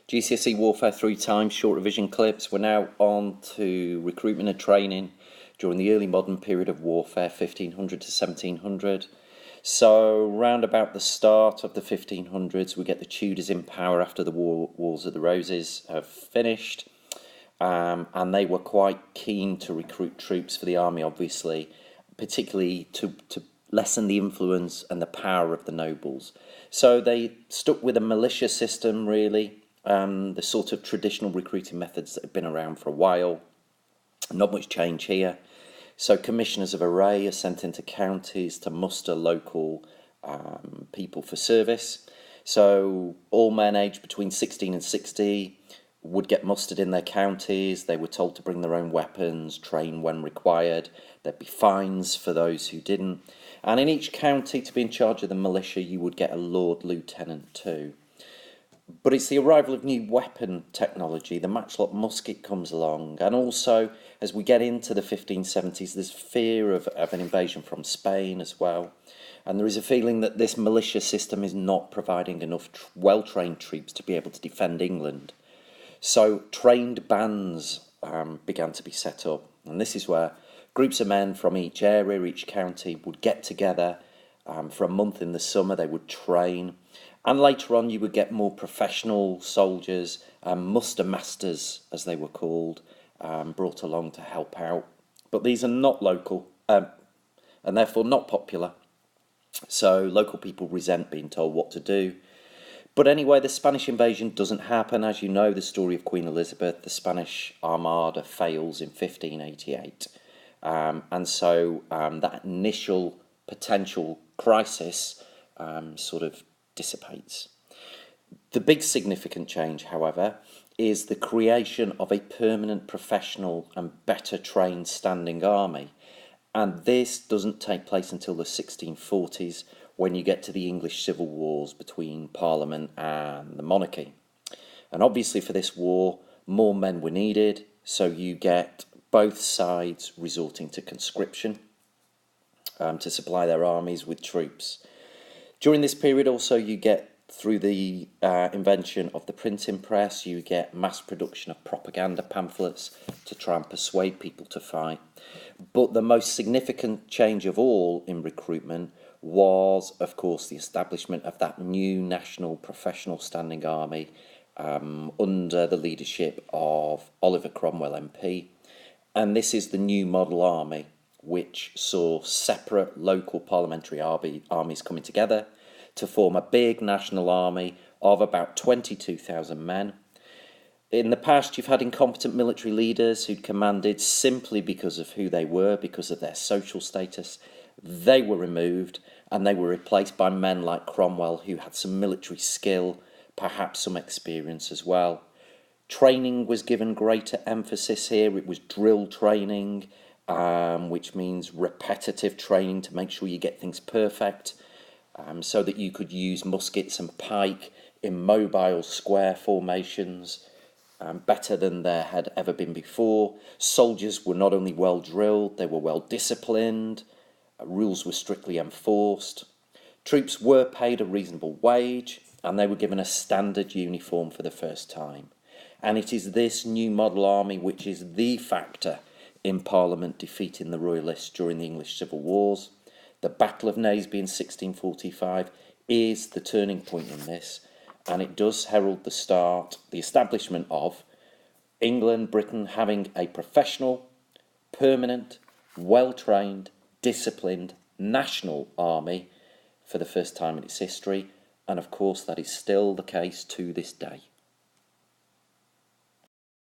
GCSE Warfare 3 times, short revision clips. We're now on to recruitment and training during the early modern period of warfare, 1500 to 1700. So round about the start of the 1500s, we get the Tudors in power after the Wars of the Roses have finished. And they were quite keen to recruit troops for the army, obviously, particularly to lessen the influence and the power of the nobles. So they stuck with a militia system, really, the sort of traditional recruiting methods that have been around for a while. Not much change here. So commissioners of array are sent into counties to muster local people for service. So all men aged between 16 and 60 would get mustered in their counties. They were told to bring their own weapons, train when required. There'd be fines for those who didn't. And in each county, to be in charge of the militia, you would get a Lord Lieutenant too. But it's the arrival of new weapon technology. The matchlock musket comes along. And also, as we get into the 1570s, there's fear of an invasion from Spain as well. And there is a feeling that this militia system is not providing enough well-trained troops to be able to defend England. So trained bands began to be set up. And this is where groups of men from each area, each county, would get together for a month in the summer. They would train. And later on, you would get more professional soldiers, muster masters, as they were called, brought along to help out. But these are not local, and therefore not popular. So local people resent being told what to do. But anyway, the Spanish invasion doesn't happen. As you know, the story of Queen Elizabeth, the Spanish Armada fails in 1588. And so that initial potential crisis sort of dissipates. The big significant change, however, is the creation of a permanent, professional and better trained standing army. And this doesn't take place until the 1640s, when you get to the English civil wars between Parliament and the monarchy. And obviously for this war, more men were needed, so you get both sides resorting to conscription to supply their armies with troops. During this period also you get, through the invention of the printing press, you get mass production of propaganda pamphlets to try and persuade people to fight. But the most significant change of all in recruitment was, of course, the establishment of that new national professional standing army under the leadership of Oliver Cromwell MP. And this is the new model army, which saw separate local parliamentary armies coming together to form a big national army of about 22,000 men. In the past, you've had incompetent military leaders who'd commanded simply because of who they were, because of their social status. They were removed and they were replaced by men like Cromwell, who had some military skill, perhaps some experience as well. Training was given greater emphasis here. It was drill training, which means repetitive training to make sure you get things perfect, so that you could use muskets and pike in mobile square formations better than there had ever been before. Soldiers were not only well drilled, they were well disciplined. Rules were strictly enforced. Troops were paid a reasonable wage, and they were given a standard uniform for the first time. And it is this new model army which is the factor in Parliament defeating the Royalists during the English Civil Wars. The Battle of Naseby in 1645 is the turning point in this, and it does herald the establishment of England, Britain having a professional, permanent, well-trained, disciplined national army for the first time in its history, and of course that is still the case to this day.